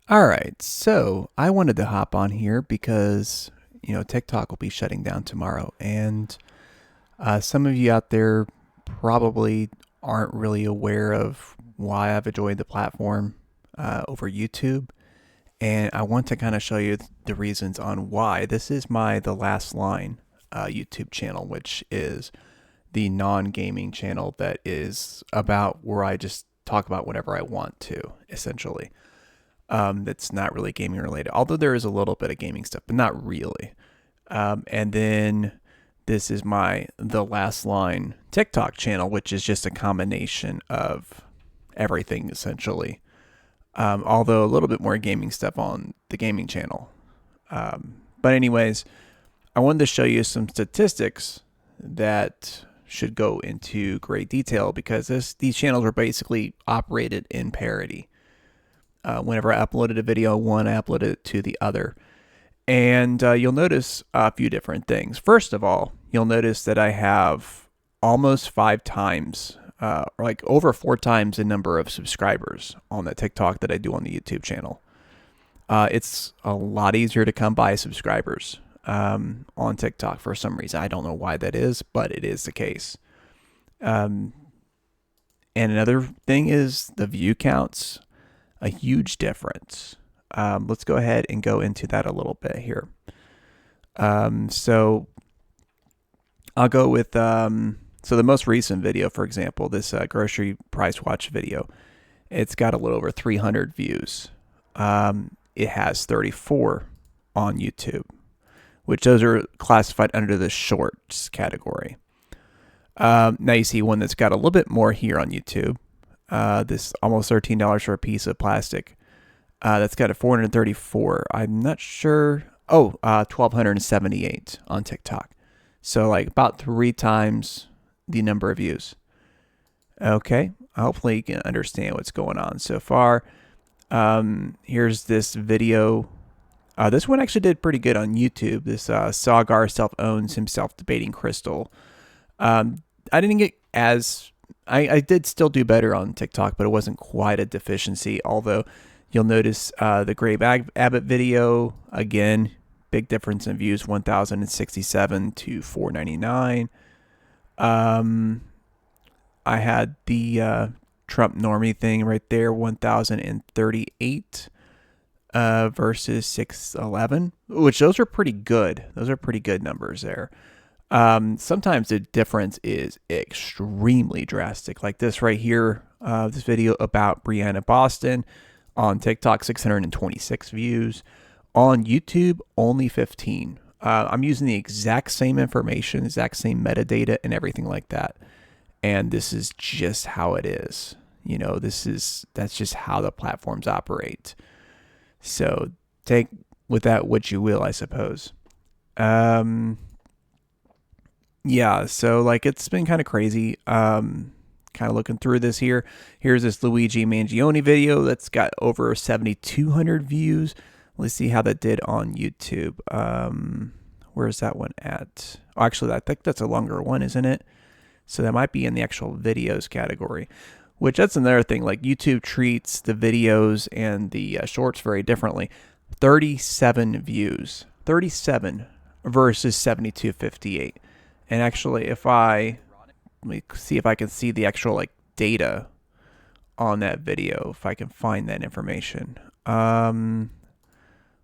All right, so I wanted to hop on here because TikTok will be shutting down tomorrow, and some of you out there probably aren't really aware of why I've enjoyed the platform over YouTube, and I want to kind of show you the reasons on why. This is my The Last Line YouTube channel, which is the non-gaming channel that is about where I just talk about whatever I want to, essentially. That's not really gaming related, although there is a little bit of gaming stuff, but not really. And then this is my The Last Line TikTok channel, which is just a combination of everything essentially. Although a little bit more gaming stuff on the gaming channel. But anyways, I wanted to show you some statistics that should go into great detail because these channels are basically operated in parity. Whenever I uploaded a video, one, I uploaded it to the other. And you'll notice a few different things. First of all, you'll notice that I have almost 5 times, like over 4 times the number of subscribers on the TikTok that I do on the YouTube channel. It's a lot easier to come by subscribers on TikTok for some reason. I don't know why that is, but it is the case. And another thing is the view counts. A huge difference. Let's go ahead and go into that a little bit here. So I'll go with, so the most recent video, for example, this grocery price watch video, it's got a little over 300 views. It has 34 on YouTube, which those are classified under the shorts category. Now you see one that's got a little bit more here on YouTube. This almost $13 for a piece of plastic. That's got a 434. I'm not sure. 1,278 on TikTok. So like about 3 times the number of views. Okay. Hopefully you can understand what's going on so far. Here's this video. This one actually did pretty good on YouTube. This Sawgar self-owns himself debating Crystal. I didn't get as... I did still do better on TikTok, but it wasn't quite a deficiency. Although you'll notice the Grape Abbott video, again, big difference in views, 1,067 to 499. I had the Trump normie thing right there, 1,038 versus 611, which those are pretty good. Those are pretty good numbers there. Sometimes the difference is extremely drastic, like this right here, this video about Brianna Boston on TikTok, 626 views. On YouTube, only 15. I'm using the exact same information, exact same metadata and everything like that. And this is just how it is. That's just how the platforms operate. So take with that what you will, I suppose. Yeah, so like it's been kind of crazy. Kind of looking through this here. Here's this Luigi Mangione video that's got over 7,200 views. Let's see how that did on YouTube. Where's that one at? Oh, actually, I think that's a longer one, isn't it? So that might be in the actual videos category, which that's another thing. Like YouTube treats the videos and the shorts very differently. 37 views, 37 versus 7,258. And actually, let me see if I can see the actual like data on that video, if I can find that information. Wonder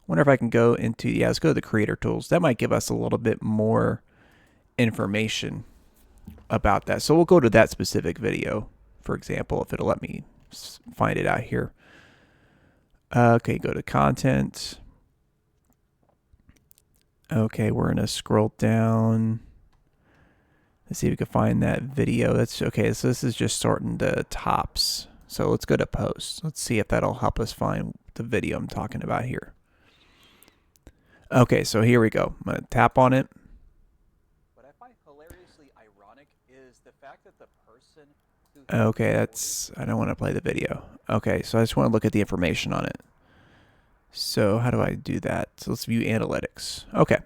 if I can go into, let's go to the creator tools. That might give us a little bit more information about that. So we'll go to that specific video, for example, if it'll let me find it out here. Okay, go to content. Okay, we're going to scroll down. Let's see if we can find that video. That's okay. So this is just sorting the tops. So let's go to posts. Let's see if that'll help us find the video I'm talking about here. Okay, so here we go. I'm going to tap on it. What I find hilariously ironic is the fact that the person who... Okay, I don't want to play the video. Okay, so I just want to look at the information on it. So how do I do that? So let's view analytics. Okay.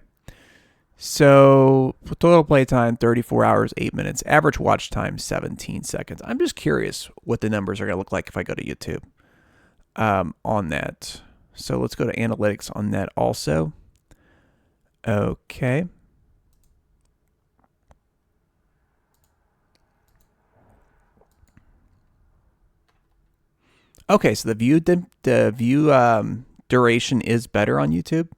So total play time, 34 hours, 8 minutes. Average watch time, 17 seconds. I'm just curious what the numbers are going to look like if I go to YouTube on that. So let's go to analytics on that also. Okay. Okay, so the view duration is better on YouTube,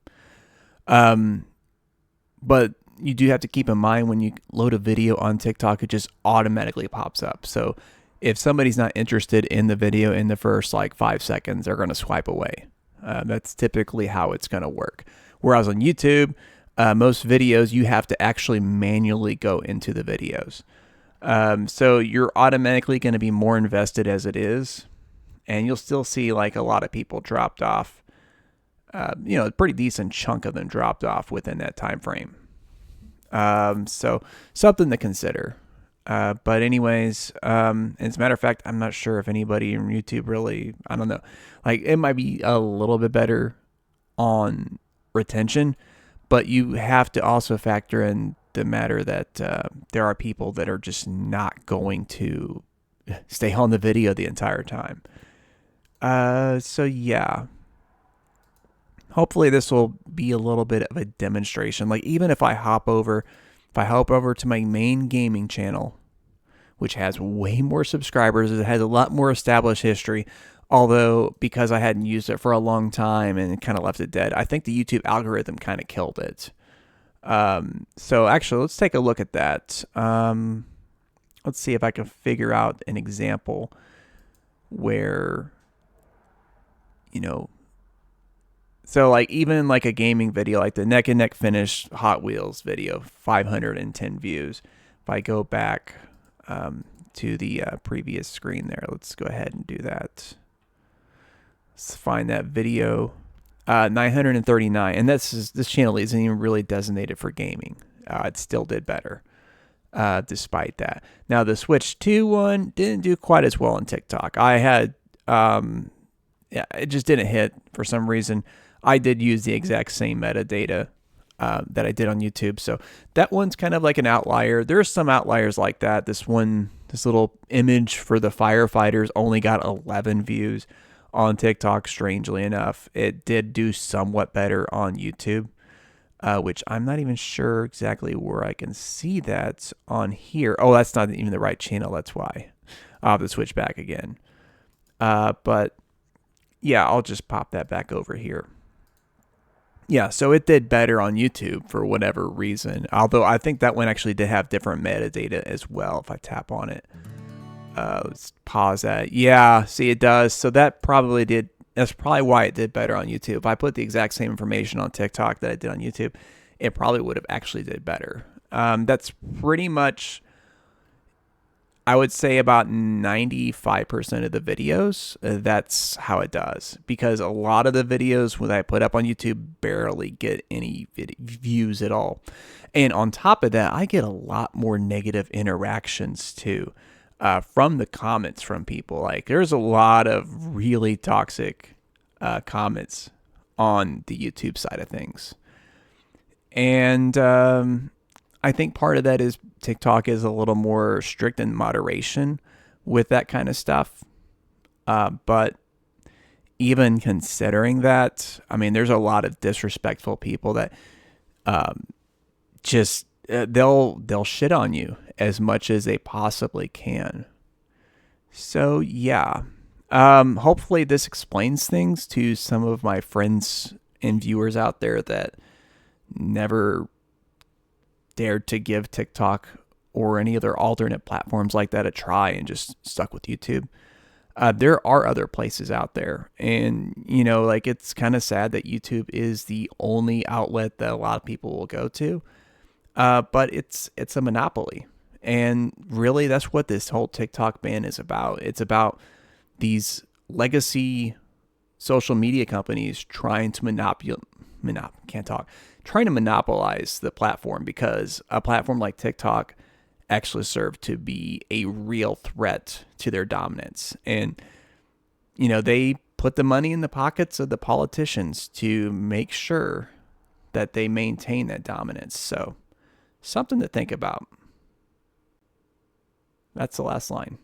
but you do have to keep in mind when you load a video on TikTok, it just automatically pops up. So if somebody's not interested in the video in the first like 5 seconds, they're going to swipe away. That's typically how it's going to work. Whereas on YouTube, most videos you have to actually manually go into the videos. So you're automatically going to be more invested as it is, and you'll still see like a lot of people dropped off. A pretty decent chunk of them dropped off within that time frame. So something to consider. But anyways, as a matter of fact, I'm not sure if anybody in YouTube really, I don't know, like it might be a little bit better on retention, but you have to also factor in the matter that there are people that are just not going to stay on the video the entire time. So yeah, hopefully this will be a little bit of a demonstration. Like even if I hop over to my main gaming channel, which has way more subscribers, it has a lot more established history, although because I hadn't used it for a long time and kind of left it dead, I think the YouTube algorithm kind of killed it. So actually, let's take a look at that. Let's see if I can figure out an example where, so like even like a gaming video, like the neck and neck finish Hot Wheels video, 510 views. If I go back to the previous screen there, let's go ahead and do that. Let's find that video. 939, and this channel isn't even really designated for gaming. It still did better despite that. Now the Switch 2 one didn't do quite as well on TikTok. I had it just didn't hit for some reason. I did use the exact same metadata that I did on YouTube, so that one's kind of like an outlier. There's some outliers like that. This little image for the firefighters only got 11 views on TikTok. Strangely enough, it did do somewhat better on YouTube, which I'm not even sure exactly where I can see that on here. Oh, that's not even the right channel. That's why I'll have to switch back again. But yeah, I'll just pop that back over here. Yeah, so it did better on YouTube for whatever reason. Although I think that one actually did have different metadata as well if I tap on it. Let's pause that. Yeah, see, it does. So that's probably why it did better on YouTube. If I put the exact same information on TikTok that I did on YouTube, it probably would have actually did better. That's pretty much, I would say about 95% of the videos, that's how it does. Because a lot of the videos that I put up on YouTube barely get any views at all. And on top of that, I get a lot more negative interactions too. From the comments from people. Like there's a lot of really toxic comments on the YouTube side of things. And I think part of that is TikTok is a little more strict in moderation with that kind of stuff. But even considering that, I mean, there's a lot of disrespectful people that just they'll shit on you as much as they possibly can. So yeah, hopefully this explains things to some of my friends and viewers out there that never dared to give TikTok or any other alternate platforms like that a try and just stuck with YouTube. There are other places out there, and like it's kind of sad that YouTube is the only outlet that a lot of people will go to. But it's a monopoly. And really, that's what this whole TikTok ban is about. It's about these legacy social media companies trying to monopolize the platform, because a platform like TikTok actually served to be a real threat to their dominance. And, they put the money in the pockets of the politicians to make sure that they maintain that dominance. So, something to think about. That's the last line.